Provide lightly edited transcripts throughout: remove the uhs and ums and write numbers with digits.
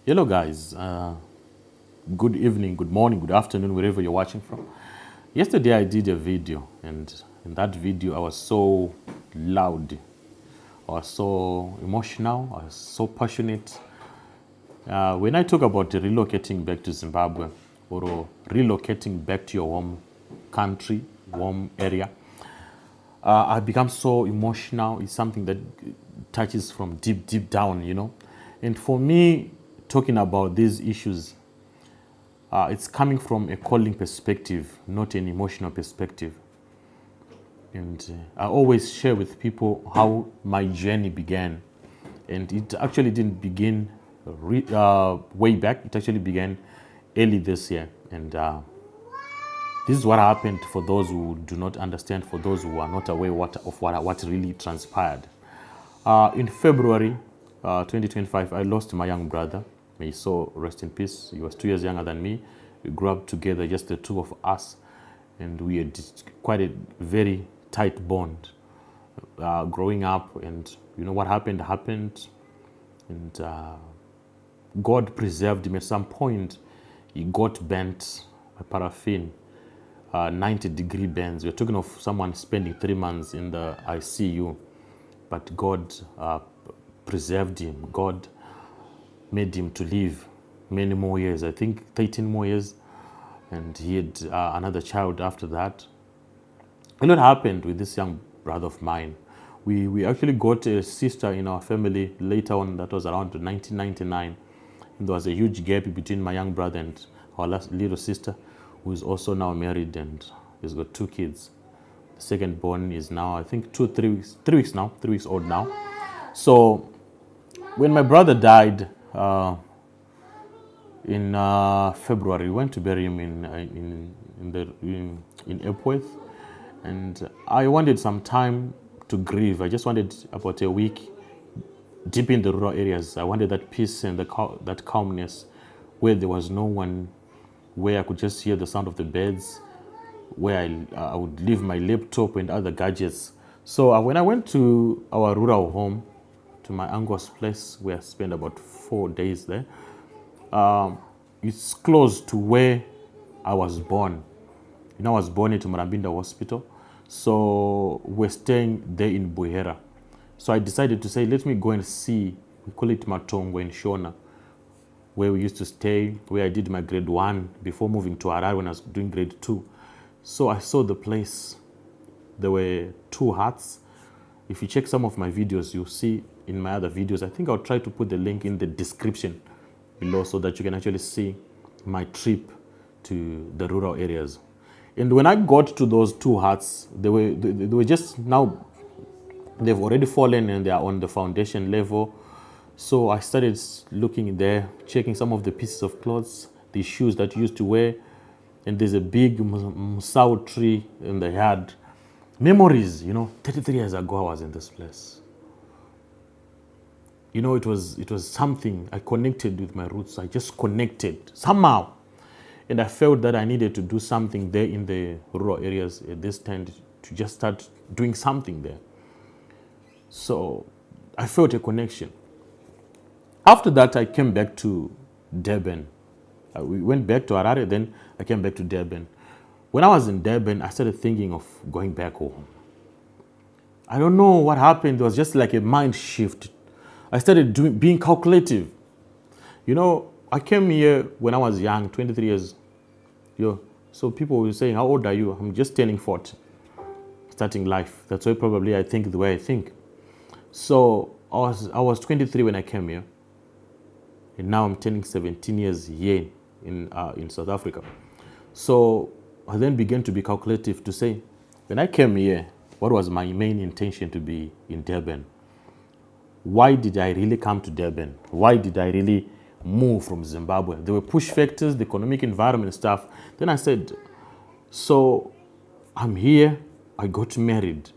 Hello, guys. Good evening, good morning, good afternoon, wherever you're watching from. Yesterday, I did a video, and in that video, I was so loud, I was so emotional, I was so passionate. When I talk about relocating back to Zimbabwe or relocating back to your home country, home area, I become so emotional. It's something that touches from deep, deep down. And for me, talking about these issues, it's coming from a calling perspective, not an emotional perspective. And I always share with people how my journey began. And it actually didn't begin way back. It actually began early this year. And this is what happened for those who do not understand, for those who are not aware of what really transpired. In February 2025, I lost my young brother. May his soul rest in peace. He was 2 years younger than me. We grew up together, just the two of us, and we had quite a very tight bond growing up. And what happened, and God preserved him. At some point, he got burnt by paraffin, 90-degree burns. We're talking of someone spending 3 months in the ICU, but God preserved him. God made him to live many more years, I think 13 more years, and he had another child after that. A lot happened with this young brother of mine. We actually got a sister in our family later on. That was around 1999, and there was a huge gap between my young brother and our little sister, who is also now married and has got 2 kids. The second born is now, I think, 3 weeks old now. So when my brother died, in February, we went to bury him in Epworth, and I wanted some time to grieve. I just wanted about a week deep in the rural areas. I wanted that peace and that calmness, where there was no one, where I could just hear the sound of the birds, where I would leave my laptop and other gadgets. So when I went to our rural home, to my uncle's place, where I spent about 4 days there, it's close to where I was born. I was born into Marambinda Hospital. So we're staying there in Buhera. So I decided to say, let me go and see, we call it Matongo in Shona, where we used to stay, where I did my grade 1 before moving to Harare when I was doing grade 2. So I saw the place. There were 2 huts. If you check some of my videos, you'll see in my other videos, I think I'll try to put the link in the description below so that you can actually see my trip to the rural areas. And when I got to those 2 huts, they were just now, they've already fallen and they are on the foundation level. So I started looking in there, checking some of the pieces of clothes, the shoes that you used to wear, and there's a big musau tree in the yard. Memories, 33 years ago I was in this place. It was something. I connected with my roots. I just connected somehow. And I felt that I needed to do something there in the rural areas at this time, to just start doing something there. So I felt a connection. After that, I came back to Durban. We went back to Harare, then I came back to Durban. When I was in Durban, I started thinking of going back home. I don't know what happened. It was just like a mind shift. I started being calculative. I came here when I was young, 23 years. So people were saying, how old are you? I'm just turning 40, starting life. That's why probably I think the way I think. So I was 23 when I came here. And now I'm turning 17 years here in South Africa. So I then began to be calculative, to say, when I came here, what was my main intention to be in Durban? Why did I really come to Durban? Why did I really move from Zimbabwe? There were push factors, the economic environment stuff. Then I said, so I'm here, I got married.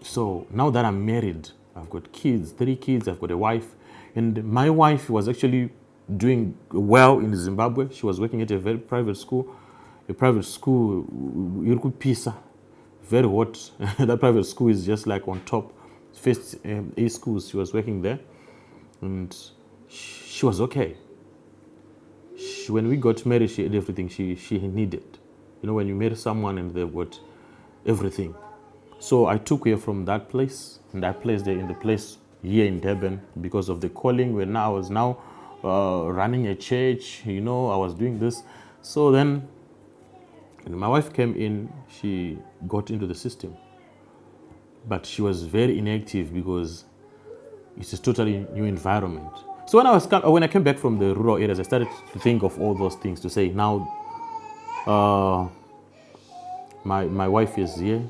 So now that I'm married, I've got kids, 3 kids, I've got a wife. And my wife was actually doing well in Zimbabwe. She was working at a very private school, Pisa, very hot. That private school is just like on top. First A schools, she was working there. And she was okay. When we got married, she had everything she needed. You know, when you marry someone and they've got everything. So I took her from that place, and I placed her in the place here in Durban because of the calling. When I was now running a church, you know, I was doing this. So then, when my wife came in, she got into the system, but she was very inactive because it's a totally new environment. So when I came back from the rural areas, I started to think of all those things to say now. My wife is here.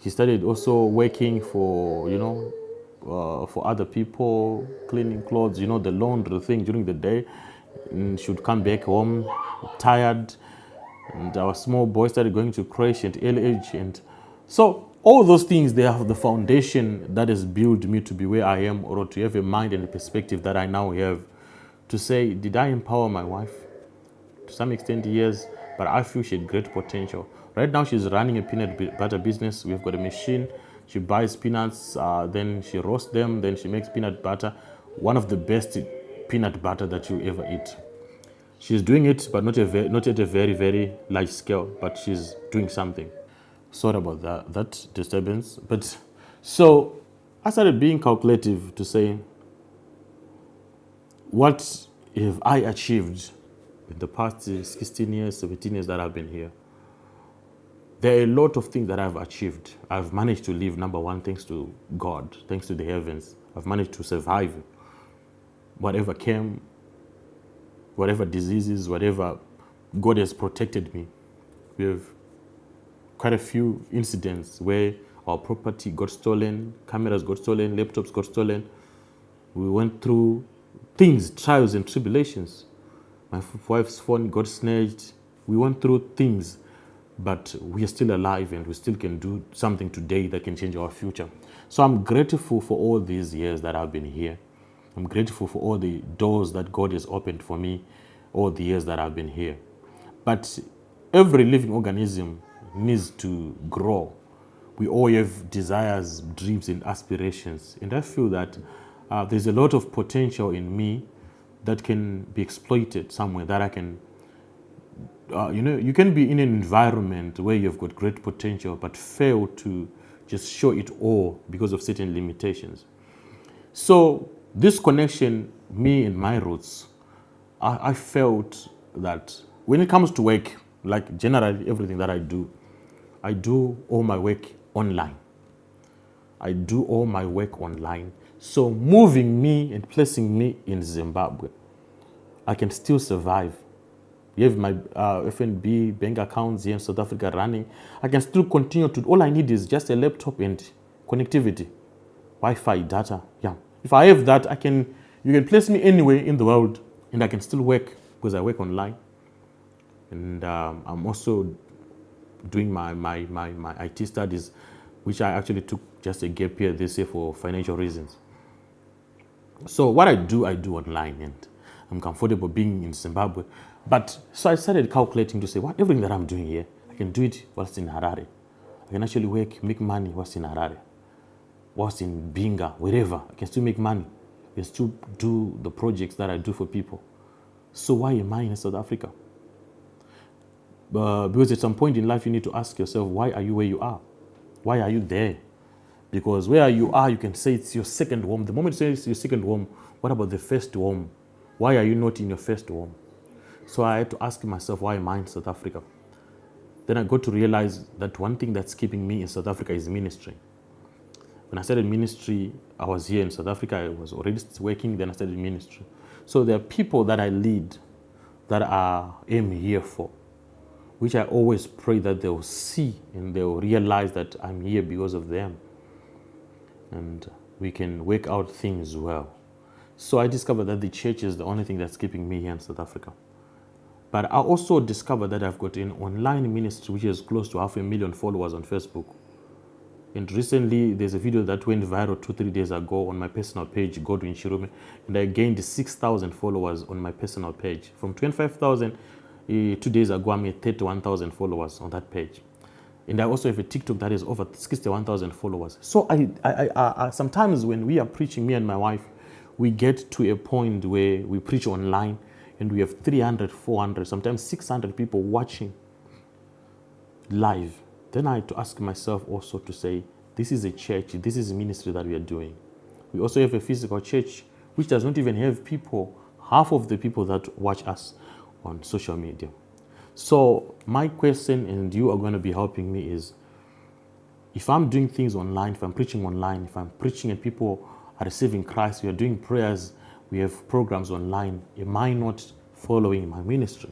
She started also working for, you know, for other people, cleaning clothes, you know, the laundry thing during the day. And she would come back home tired. And our small boy started going to creche at early age. And so all those things, they have the foundation that has built me to be where I am, or to have a mind and a perspective that I now have to say, did I empower my wife? To some extent, yes, but I feel she had great potential. Right now, she's running a peanut butter business. We've got a machine. She buys peanuts, then she roasts them, then she makes peanut butter. One of the best peanut butter that you ever eat. She's doing it, but not at a very, very large scale, but she's doing something. Sorry about that disturbance. But so I started being calculative to say, what have I achieved in the past 16 years, 17 years that I've been here? There are a lot of things that I've achieved. I've managed to live, number one, thanks to God, thanks to the heavens. I've managed to survive whatever came, whatever diseases, whatever. God has protected me. We have quite a few incidents where our property got stolen, cameras got stolen, laptops got stolen. We went through things, trials and tribulations. My wife's phone got snatched. We went through things, but we are still alive and we still can do something today that can change our future. So I'm grateful for all these years that I've been here. I'm grateful for all the doors that God has opened for me all the years that I've been here. But every living organism needs to grow. We all have desires, dreams, and aspirations. And I feel that there's a lot of potential in me that can be exploited somewhere, that I can, you can be in an environment where you've got great potential but fail to just show it all because of certain limitations. So this connection, me and my roots, I felt that when it comes to work, like generally everything that I do all my work online. I do all my work online. So moving me and placing me in Zimbabwe, I can still survive. You have my FNB bank accounts here in South Africa running. I can still continue to, all I need is just a laptop and connectivity, Wi-Fi, data. Yeah. If I have that, you can place me anywhere in the world and I can still work because I work online. And I'm also doing my IT studies, which I actually took just a gap year this year for financial reasons. So what I do online, and I'm comfortable being in Zimbabwe. But so I started calculating to say, everything that I'm doing here, I can do it whilst in Harare. I can actually work, make money whilst in Harare, whilst in Binga, wherever. I can still make money. I can still do the projects that I do for people. So why am I in South Africa? Because at some point in life, you need to ask yourself, why are you where you are? Why are you there? Because where you are, you can say it's your second home. The moment you say it's your second home, what about the first home? Why are you not in your first home? So I had to ask myself, why am I in South Africa? Then I got to realize that one thing that's keeping me in South Africa is ministry. When I started ministry, I was here in South Africa. I was already working, then I started ministry. So there are people that I lead that I am here for, which I always pray that they'll see and they'll realize that I'm here because of them. And we can work out things well. So I discovered that the church is the only thing that's keeping me here in South Africa. But I also discovered that I've got an online ministry which has close to 500,000 followers on Facebook. And recently, there's a video that went viral 2-3 days ago on my personal page, Godwin Chirume, and I gained 6,000 followers on my personal page. From 25,000, 2 days ago, I'm at 31,000 followers on that page. And I also have a TikTok that is over 61,000 followers. So I sometimes when we are preaching, me and my wife, we get to a point where we preach online and we have 300, 400, sometimes 600 people watching live, then I had to ask myself also to say, this is a church, this is a ministry that we are doing. We also have a physical church which does not even have people, half of the people that watch us on social media. So my question, and you are going to be helping me, is if I'm doing things online, if I'm preaching online, if I'm preaching and people are receiving Christ, we are doing prayers, we have programs online, am I not following my ministry?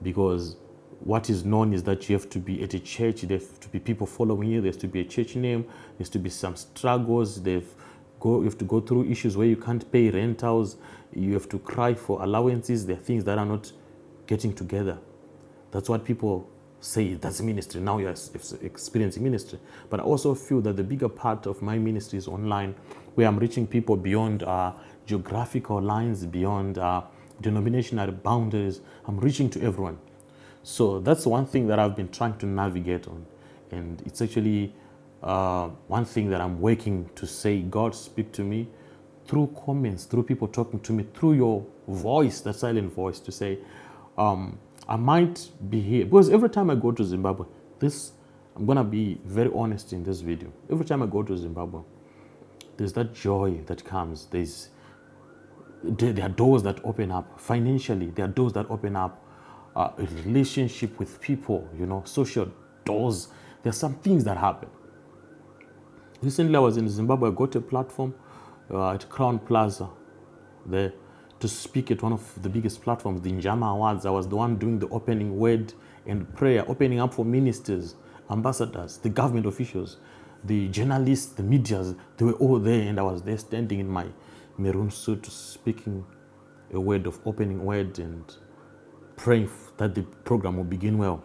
Because what is known is that you have to be at a church, there have to be people following you, there has to be a church name, there has to be some struggles, you have to go through issues where you can't pay rentals, you have to cry for allowances, there are things that are not getting together. That's what people say, that's ministry. Now you're experiencing ministry. But I also feel that the bigger part of my ministry is online, where I'm reaching people beyond geographical lines, beyond denominational boundaries. I'm reaching to everyone. So that's one thing that I've been trying to navigate on. And it's actually one thing that I'm working to say, God, speak to me through comments, through people talking to me, through your voice, that silent voice, to say, I might be here. Because every time I go to Zimbabwe, I'm going to be very honest in this video. Every time I go to Zimbabwe, there's that joy that comes. There are doors that open up financially. There are doors that open up a relationship with people, social doors. There are some things that happen. Recently, I was in Zimbabwe. I got a platform at Crown Plaza there to speak at one of the biggest platforms, the Njama Awards. I was the one doing the opening word and prayer, opening up for ministers, ambassadors, the government officials, the journalists, the medias. They were all there, and I was there standing in my maroon suit, speaking a word of opening word and praying that the program will begin well.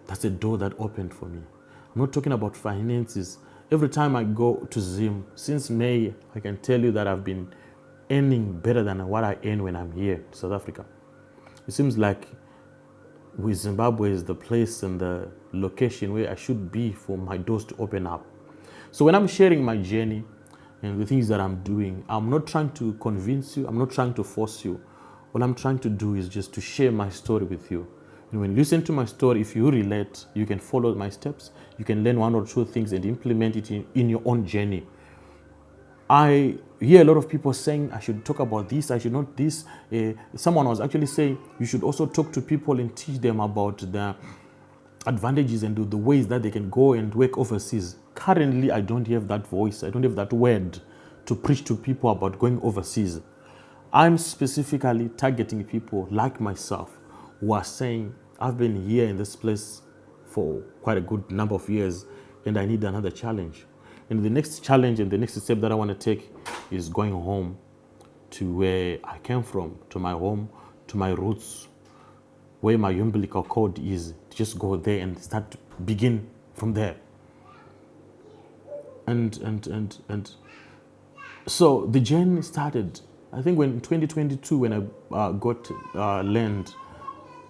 That's a door that opened for me. I'm not talking about finances. Every time I go to Zim, since May, I can tell you that I've been earning better than what I earn when I'm here in South Africa. It seems like with Zimbabwe is the place and the location where I should be for my doors to open up. So when I'm sharing my journey and the things that I'm doing, I'm not trying to convince you, I'm not trying to force you. What I'm trying to do is just to share my story with you. And when you listen to my story, if you relate, you can follow my steps, you can learn one or two things and implement it in your own journey. I hear a lot of people saying, I should talk about this, I should not this. Someone was actually saying, you should also talk to people and teach them about the advantages and the ways that they can go and work overseas. Currently, I don't have that voice, I don't have that word to preach to people about going overseas. I'm specifically targeting people like myself who are saying, I've been here in this place for quite a good number of years and I need another challenge. And the next challenge and the next step that I want to take is going home to where I came from, to my home, to my roots, where my umbilical cord is. Just go there and begin from there. And so the journey started, I think when 2022, when I got land,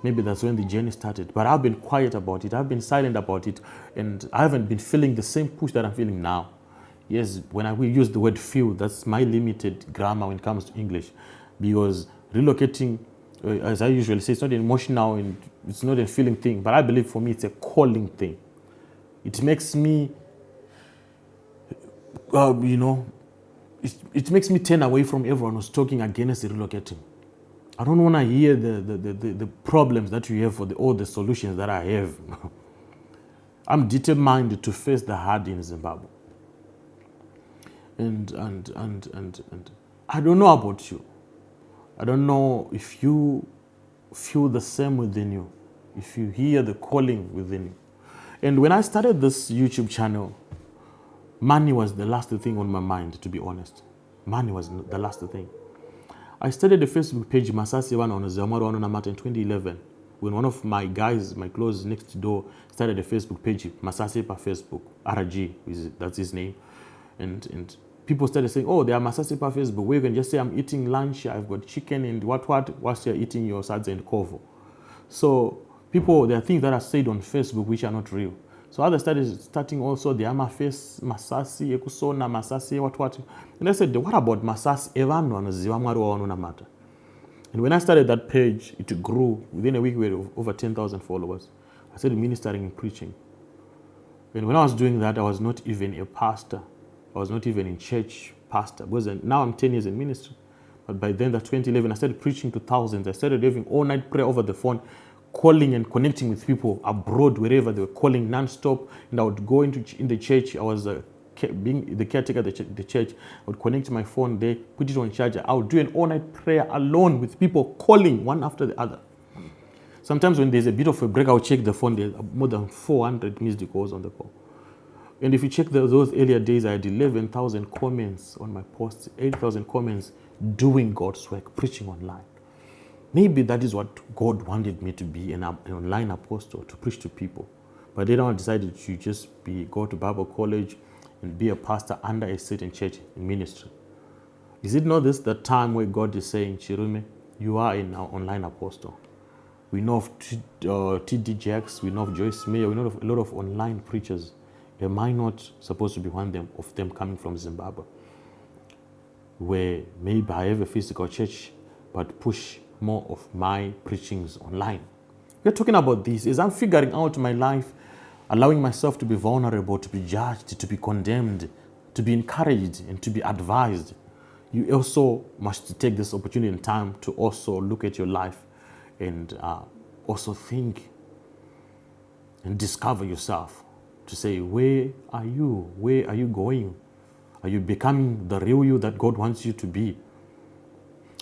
maybe that's when the journey started. But I've been quiet about it. I've been silent about it. And I haven't been feeling the same push that I'm feeling now. Yes, when I will use the word feel, that's my limited grammar when it comes to English. Because relocating, as I usually say, it's not an emotional and it's not a feeling thing. But I believe for me, it's a calling thing. It makes me, it makes me turn away from everyone who's talking against relocating. I don't want to hear the problems that you have for all the solutions that I have. I'm determined to face the hard in Zimbabwe. And I don't know about you. I don't know if you feel the same within you, if you hear the calling within you. And when I started this YouTube channel, money was the last thing on my mind, to be honest. Money was the last thing. I started a Facebook page, Masasi One on Zamaru on Namata in 2011. When one of my guys, my close next door, started a Facebook page, Masasi pa Facebook, RG, that's his name. And people started saying, oh, there are Masasi pa Facebook, where you can just say, I'm eating lunch, I've got chicken and whilst you're eating your sads and kovo. So there are things that are said on Facebook which are not real. So others starting also the Amaface, Masasi, Ekusona, Masasi, what. And I said, what about Masasi? And when I started that page, it grew. Within a week, we had over 10,000 followers. I started ministering and preaching. And when I was doing that, I was not even a pastor. I was not even in church pastor. Because now I'm 10 years in ministry. But by then, that 2011, I started preaching to thousands. I started having all-night prayer over the phone, calling and connecting with people abroad, wherever they were calling non-stop. And I would go in the church. I was being the caretaker of the church. I would connect my phone there, put it on charger. I would do an all-night prayer alone with people calling one after the other. Sometimes when there's a bit of a break, I'll check the phone. There's more than 400 missed calls on the call. And if you check those earlier days, I had 11,000 comments on my posts, 8,000 comments doing God's work, preaching online. Maybe that is what God wanted me to be, an online apostle, to preach to people. But then I decided to just go to Bible college and be a pastor under a certain church in ministry. Is it not this the time where God is saying, Chirume, you are an online apostle? We know of T.D. Jakes, we know of Joyce Meyer, we know of a lot of online preachers. Am I not supposed to be one of them coming from Zimbabwe? Where maybe I have a physical church, but push more of my preachings online. We're talking about this as I'm figuring out my life, allowing myself to be vulnerable, to be judged, to be condemned, to be encouraged, and to be advised. You also must take this opportunity and time to also look at your life and also think and discover yourself, to say, where are you? Where are you going? Are you becoming the real you that God wants you to be?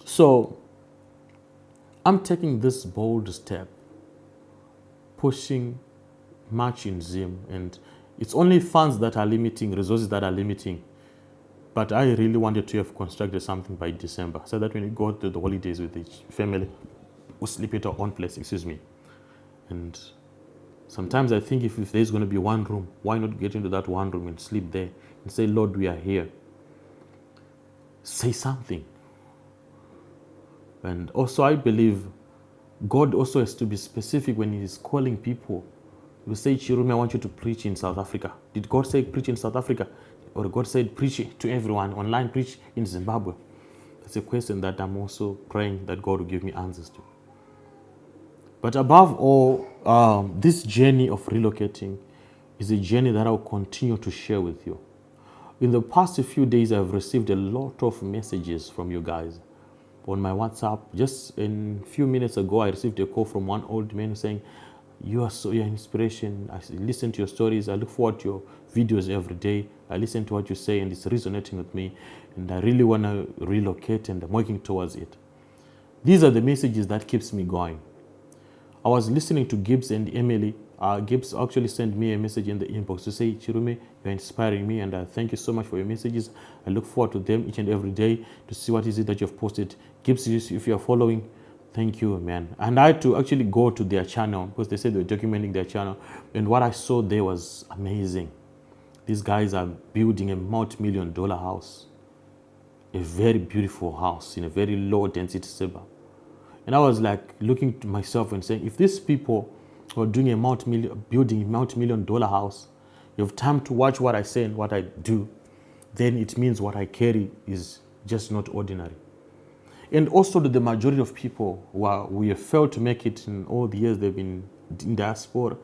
So I'm taking this bold step, pushing much in Zim, and it's only funds that are limiting, resources that are limiting. But I really wanted to have constructed something by December, so that when we go to the holidays with the family, we sleep at our own place, And sometimes I think if there's going to be one room, why not get into that one room and sleep there and say, Lord, we are here. Say something. And also I believe God also has to be specific when He's calling people. You say, Chirume, I want you to preach in South Africa. Did God say preach in South Africa? Or God said preach to everyone, online preach in Zimbabwe? That's a question that I'm also praying that God will give me answers to. But above all, this journey of relocating is a journey that I'll continue to share with you. In the past few days, I've received a lot of messages from you guys on my WhatsApp. Just a few minutes ago, I received a call from one old man saying, you are your inspiration. I listen to your stories. I look forward to your videos every day. I listen to what you say and it's resonating with me. And I really want to relocate and I'm working towards it. These are the messages that keeps me going. I was listening to Gibbs and Emily. Gibbs actually sent me a message in the inbox to say, Chirume, you're inspiring me and thank you so much for your messages. I look forward to them each and every day to see what is it that you've posted. Gibbs, if you're following, thank you, man. And I had to actually go to their channel because they said they were documenting their channel. And what I saw there was amazing. These guys are building a multi-million-dollar house. A very beautiful house in a very low-density suburb. And I was like looking to myself and saying, if these people are doing building a multi-million-dollar house, you have time to watch what I say and what I do, then it means what I carry is just not ordinary. And also the majority of people we have failed to make it in all the years they've been in diaspora,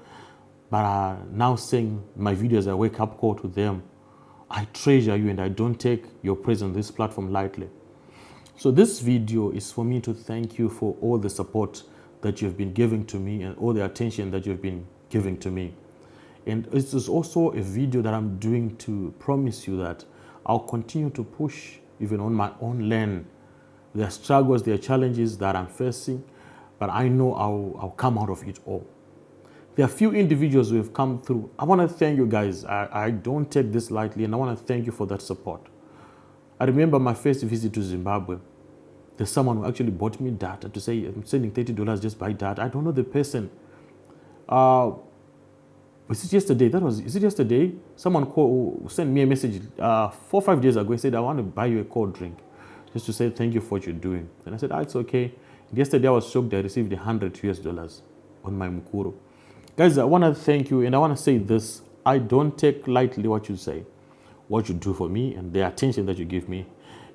but are now saying my videos are a wake-up call to them. I treasure you and I don't take your presence on this platform lightly. So this video is for me to thank you for all the support that you've been giving to me and all the attention that you've been giving to me. And it is also a video that I'm doing to promise you that I'll continue to push even on my own land. There are struggles, there are challenges that I'm facing, but I know I'll come out of it all. There are a few individuals who have come through. I want to thank you guys. I don't take this lightly, and I want to thank you for that support. I remember my first visit to Zimbabwe. There's someone who actually bought me data to say, I'm sending $30, just buy data. I don't know the person. Was it yesterday? Is it yesterday? Someone sent me a message 4 or 5 days ago. He said, I want to buy you a cold drink, just to say thank you for what you're doing. And I said, it's okay. Yesterday I was shocked I received $100 on my mukuru. Guys, I want to thank you, and I want to say this. I don't take lightly what you say, what you do for me, and the attention that you give me.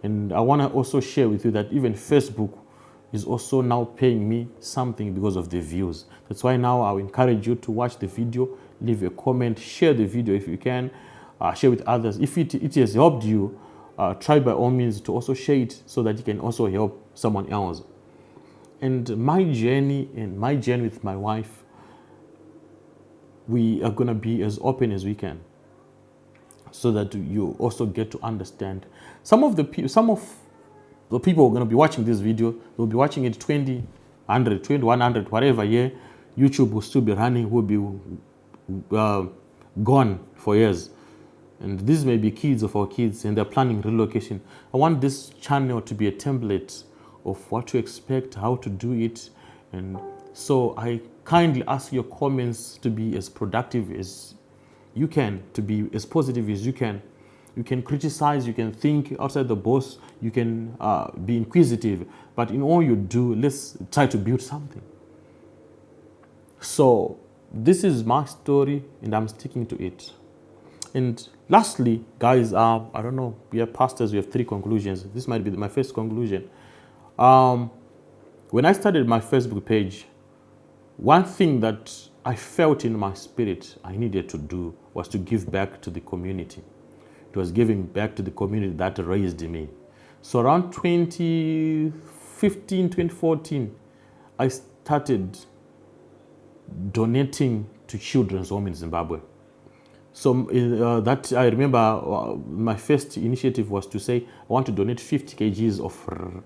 And I want to also share with you that even Facebook is also now paying me something because of the views. That's why now I will encourage you to watch the video, leave a comment, share the video if you can, share with others. If it has helped you, try by all means to also share it so that you can also help someone else. And my journey with my wife, we are going to be as open as we can so that you also get to understand. Some of the people who are going to be watching this video, they'll be watching it 20, 100, 20, 100, whatever year. YouTube will still be running, will be gone for years. And these may be kids of our kids, and they're planning relocation. I want this channel to be a template of what to expect, how to do it. And so I kindly ask your comments to be as productive as you can, to be as positive as you can. You can criticize, you can think outside the box, you can be inquisitive. But in all you do, let's try to build something. So this is my story, and I'm sticking to it. And lastly, guys, I don't know, we are pastors, we have 3 conclusions. This might be my first conclusion. When I started my Facebook page, one thing that I felt in my spirit I needed to do was to give back to the community. It was giving back to the community that raised me. So around 2015, 2014, I started donating to children's home in Zimbabwe. So that I remember my first initiative was to say, I want to donate 50 kgs of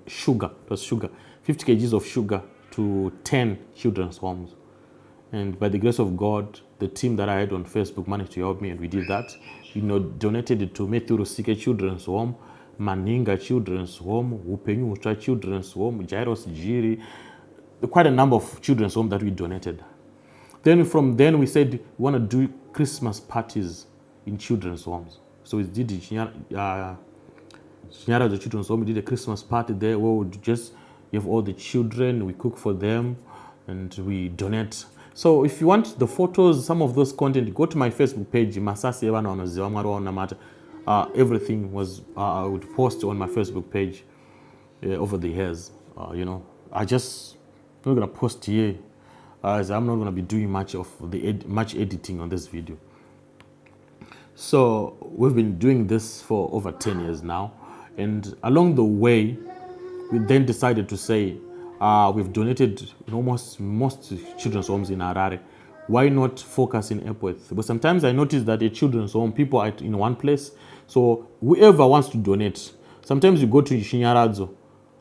sugar. It was sugar. 50 kgs of sugar to 10 children's homes. And by the grace of God, the team that I had on Facebook managed to help me, and we did that. Donated it to Methu Rusike Children's Home, Maninga Children's Home, Upenyu Ustra Children's Home, Jairos Jiri, quite a number of children's homes that we donated. Then from then we said we want to do Christmas parties in children's homes. So we did the children's home. We did a Christmas party there where we just have all the children, we cook for them, and we donate. So if you want the photos, some of those content, go to my Facebook page, Masasi Namata. Everything was I would post on my Facebook page over the years. I just not gonna post here, as I'm not gonna be doing much editing on this video. So we've been doing this for over 10 years now, and along the way, we then decided to say, we've donated in almost most children's homes in Harare. Why not focus in Epworth? But sometimes I notice that at children's home, people are in one place. So whoever wants to donate, sometimes you go to Shinyaradzo,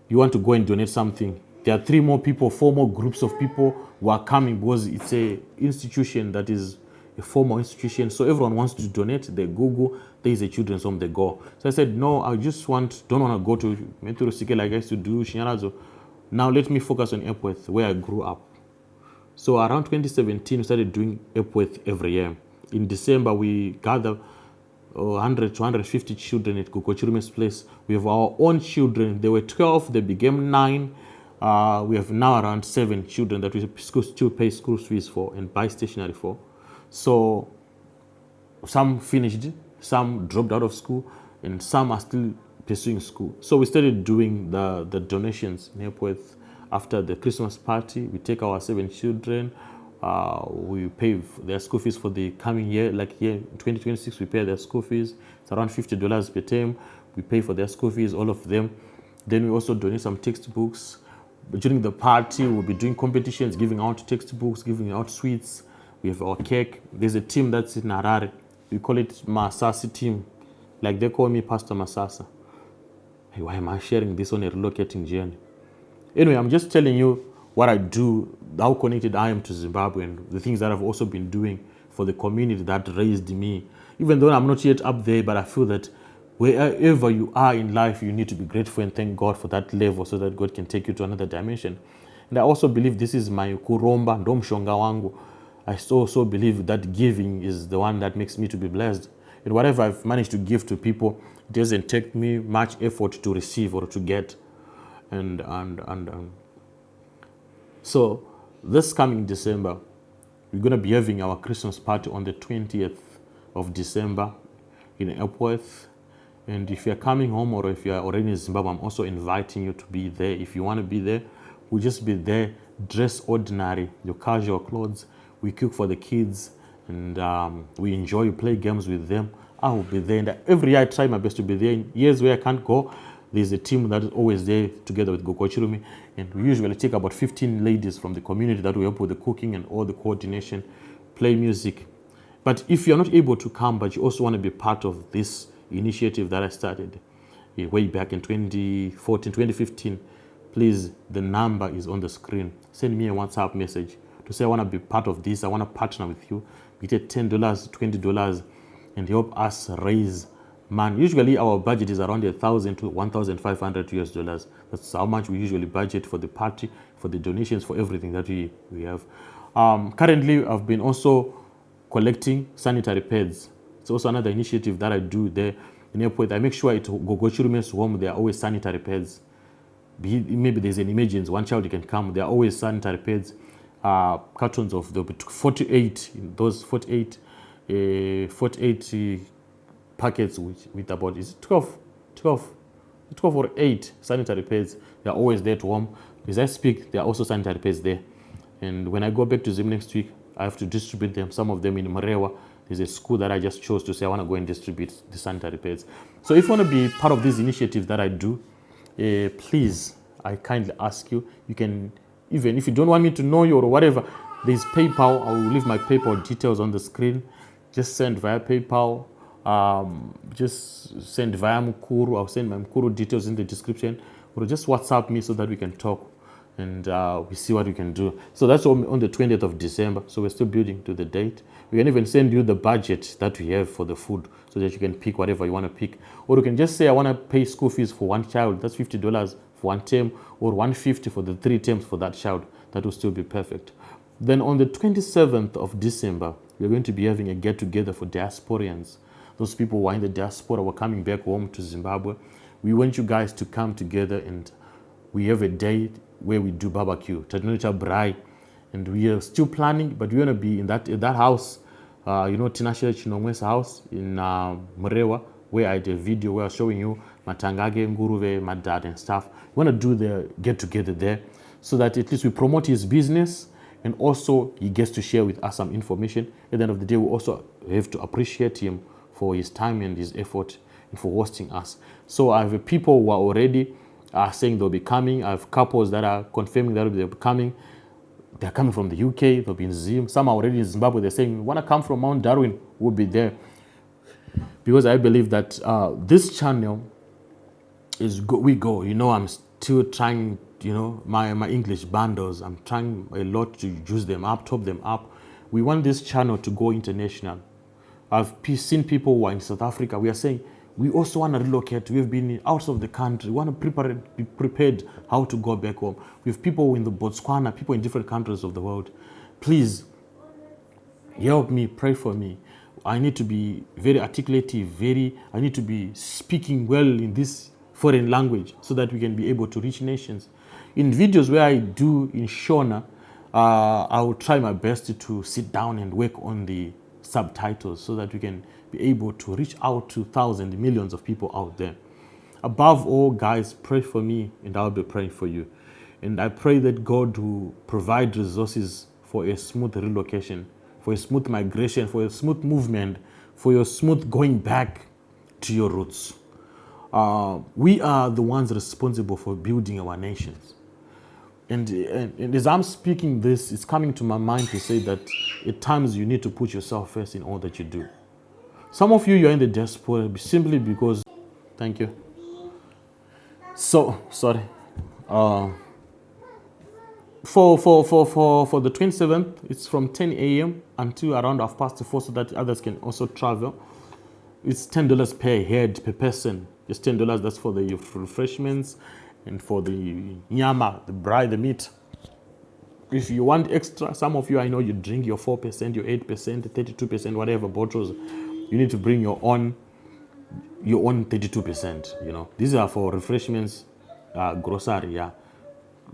you want to go and donate something. There are 3 more people, 4 more groups of people who are coming because it's a institution that is a formal institution. So everyone wants to donate. They Google, there is a children's home, they go. So I said, no, I just don't want to go to Metro Sike like I used to do Shinyaradzo. Now let me focus on Epworth, where I grew up. So around 2017, we started doing Epworth every year. In December, we gather 100 to 150 children at Godwin Chirume's place. We have our own children. There were 12, they became 9. We have now around 7 children that we still pay school fees for and buy stationery for. So some finished, some dropped out of school, and some are still pursuing school. So we started doing the donations in Epworth. After the Christmas party, we take our 7 children, we pay their school fees for the coming year, like here 2026, we pay their school fees. It's around $50 per term. We pay for their school fees, all of them. Then we also donate some textbooks. But during the party, we'll be doing competitions, giving out textbooks, giving out sweets. We have our cake. There's a team that's in Harare. We call it Masasi team. Like they call me Pastor Masasa. Hey, why am I sharing this on a relocating journey? Anyway, I'm just telling you what I do, how connected I am to Zimbabwe, and the things that I've also been doing for the community that raised me. Even though I'm not yet up there, but I feel that wherever you are in life, you need to be grateful and thank God for that level so that God can take you to another dimension. And I also believe this is my kuromba, ndomshonga wangu. I also believe that giving is the one that makes me to be blessed. And whatever I've managed to give to people, it doesn't take me much effort to receive or to get. So this coming December, We're going to be having our Christmas party on the 20th of December in Epworth. And if you're coming home or if you're already in Zimbabwe, I'm also inviting you to be there. If you want to be there, we'll just be there, dress ordinary, your casual clothes. We cook for the kids and we enjoy, you play games with them. I will be there. And every year I try my best to be there. In years where I can't go, there's a team that is always there together with Godwin Chirume. And we usually take about 15 ladies from the community that will help with the cooking and all the coordination, play music. But if you're not able to come, but you also want to be part of this initiative that I started way back in 2014, 2015, please, the number is on the screen. Send me a WhatsApp message to say I want to be part of this. I want to partner with you. We get $10, $20 and help us raise money. Usually our budget is around 1,000 to 1,500 US dollars. That's how much we usually budget for the party, for the donations, for everything that we have. Currently, I've been also collecting sanitary pads. It's also another initiative that I do there in Epworth. I make sure at Godwin Chirume's home there are always sanitary pads. Maybe there's an emergency, one child can come. There are always sanitary pads, cartons of the 48, those 48 packets with about 12 or 8 sanitary pads. They are always there to home. As I speak, there are also sanitary pads there. And when I go back to Zim next week, I have to distribute them, some of them in Mrewa. There's a school that I just chose to say I want to go and distribute the sanitary pads. So if you want to be part of this initiative that I do, please, I kindly ask you, you can, even if you don't want me to know you or whatever, there's PayPal. I will leave my PayPal details on the screen. Just send via PayPal. Just send via Mukuru. I'll send my Mukuru details in the description. Or just WhatsApp me so that we can talk and we see what we can do. So that's on the 20th of December. So we're still building to the date. We can even send you the budget that we have for the food so that you can pick whatever you want to pick. Or you can just say, I want to pay school fees for one child. That's $50 for one term, or $150 for the 3 terms for that child. That will still be perfect. Then on the 27th of December, we're going to be having a get-together for diasporians. Those people who are in the diaspora were coming back home to Zimbabwe. We want you guys to come together and we have a day where we do barbecue, Tadunita Brai. And we are still planning, but we're going to be in that house, Tinashe Chinomwe's house in Mrewa, where I did a video where I was showing you Matangage, Nguruve, my dad and stuff. We want to do the get-together there so that at least we promote his business and also he gets to share with us some information. At the end of the day, we also have to appreciate him for his time and his effort and for hosting us. So I have people who are already saying they'll be coming. I have couples that are confirming that they'll be coming. They're coming from the UK, they'll be in Zim. Some are already in Zimbabwe. They're saying, we want to come from Mount Darwin, we'll be there. Because I believe that this channel is we go. I'm still trying, my English bundles. I'm trying a lot to use them up, top them up. We want this channel to go international. I've seen people who are in South Africa. We are saying, we also want to relocate. We've been out of the country. We want to be prepared how to go back home. We have people in the Botswana, people in different countries of the world. Please help me, pray for me. I need to be very articulative, I need to be speaking well in this foreign language so that we can be able to reach nations. In videos where I do in Shona, I will try my best to sit down and work on the subtitles so that we can be able to reach out to thousands, millions of people out there. Above all, guys, pray for me and I'll be praying for you. And I pray that God will provide resources for a smooth relocation, for a smooth migration, for a smooth movement, for your smooth going back to your roots. We are the ones responsible for building our nations. And as I'm speaking this, it's coming to my mind to say that at times you need to put yourself first in all that you do. Some of you're in the diaspora simply because, thank you. So, sorry. For the 27th, it's from 10 a.m. until around 4:30 so that others can also travel. It's $10 per head, per person. It's $10, that's for the refreshments and for the nyama, the braai, the meat. If you want extra, some of you, I know you drink your 4%, your 8%, 32%, whatever bottles. You need to bring your own 32%, These are for refreshments, grocery, yeah.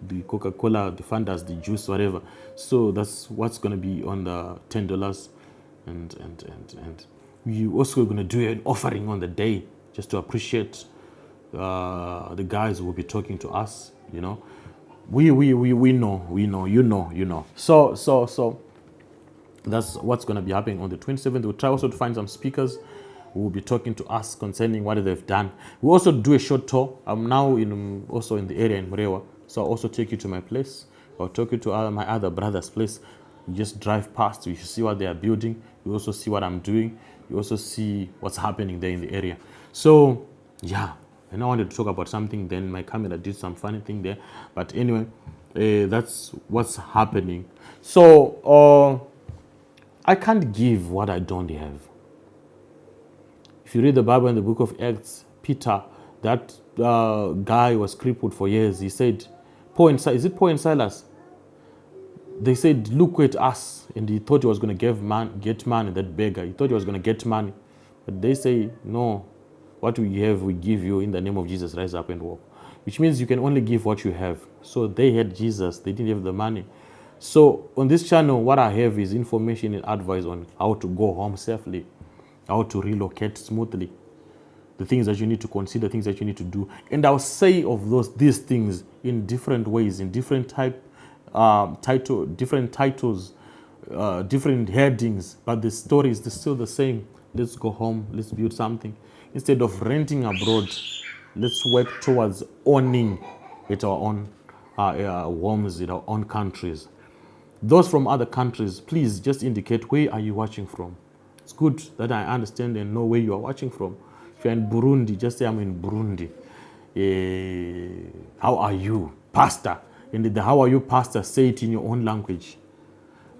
the Coca-Cola, the Fantas, the juice, whatever. So that's what's going to be on the $10. And we also going to do an offering on the day just to appreciate the guys who will be talking to us, you know. We know, you know. So that's what's going to be happening on the 27th. We'll try also to find some speakers who will be talking to us concerning what they've done. We also do a short tour. I'm now also in the area in Mrewa, so I'll also take you to my place. I'll take you to my other brother's place. You just drive past, you see what they are building. You also see what I'm doing. You also see what's happening there in the area. So yeah, and I wanted to talk about something, then my camera did some funny thing there. But anyway, that's what's happening. So I can't give what I don't have. If you read the Bible in the book of Acts, Peter, that guy was crippled for years. He said, is it Paul and Silas? They said, look at us. And he thought he was going to get money, that beggar. He thought he was going to get money. But they say, no, what we have, we give you in the name of Jesus, rise up and walk. Which means you can only give what you have. So they had Jesus, they didn't have the money. So on this channel, what I have is information and advice on how to go home safely, how to relocate smoothly, the things that you need to consider, things that you need to do. And I'll say of these things in different ways, in different different titles, different headings, but the story is still the same. Let's go home, let's build something. Instead of renting abroad, let's work towards owning with our own homes, in our own countries. Those from other countries, please just indicate where are you watching from. It's good that I understand and know where you are watching from. If you're in Burundi, just say I'm in Burundi. How are you, pastor? And the how are you, pastor, say it in your own language.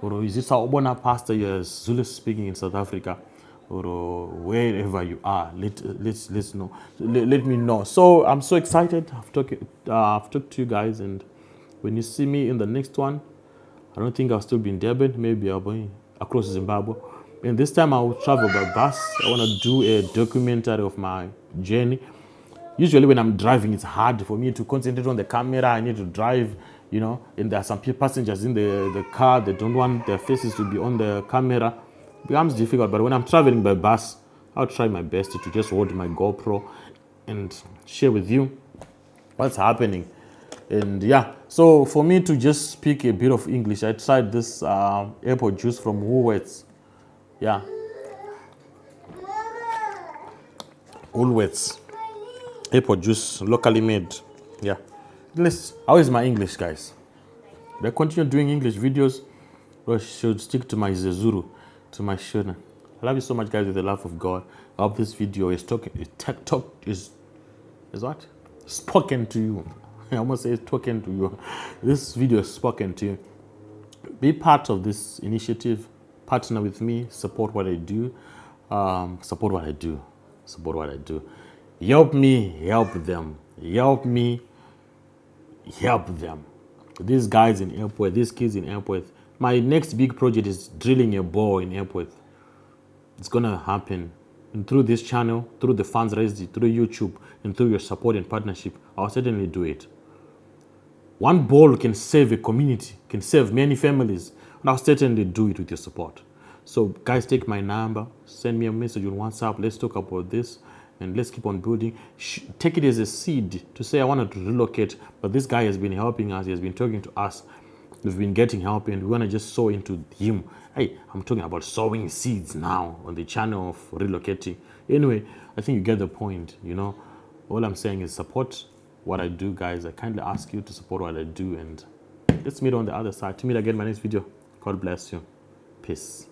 Or is it Saobona pastor, you're Zulu speaking in South Africa? Or wherever you are, let's know. Let me know. So I'm so excited. I've talked to you guys, and when you see me in the next one, I don't think I'll still be in Durban. Maybe I'll be across Zimbabwe. And this time I'll travel by bus. I want to do a documentary of my journey. Usually when I'm driving, it's hard for me to concentrate on the camera. I need to drive, you know, and there are some passengers in the car. They don't want their faces to be on the camera. It becomes difficult. But when I'm traveling by bus, I'll try my best to just hold my GoPro and share with you what's happening. And yeah, so for me to just speak a bit of English, I tried this apple juice from Woolworths. Yeah. Woolworths. Apple juice, locally made. Yeah. How is my English, guys? Do I continue doing English videos, or should stick to my Zezuru, to my Shona? I love you so much, guys, with the love of God. I hope this video is what? Spoken to you. I almost say it's talking to you. This video is spoken to you. Be part of this initiative. Partner with me. Support what I do. Support what I do. Support what I do. Help me, help them. Help me, help them. These guys in Epworth, these kids in Epworth. My next big project is drilling a bore in Epworth. It's going to happen. And through this channel, through the funds raised, through YouTube, and through your support and partnership, I'll certainly do it. One ball can save a community, can save many families, and I'll certainly do it with your support. So guys, take my number, send me a message on WhatsApp, let's talk about this, and let's keep on building. Take it as a seed to say I wanted to relocate, but this guy has been helping us, he has been talking to us, we've been getting help, and we want to just sow into him. Hey, I'm talking about sowing seeds now on the channel of relocating. Anyway, I think you get the point, you know. All I'm saying is support what I do, guys. I kindly ask you to support what I do, and let's meet on the other side. To meet again in my next video. God bless you. Peace.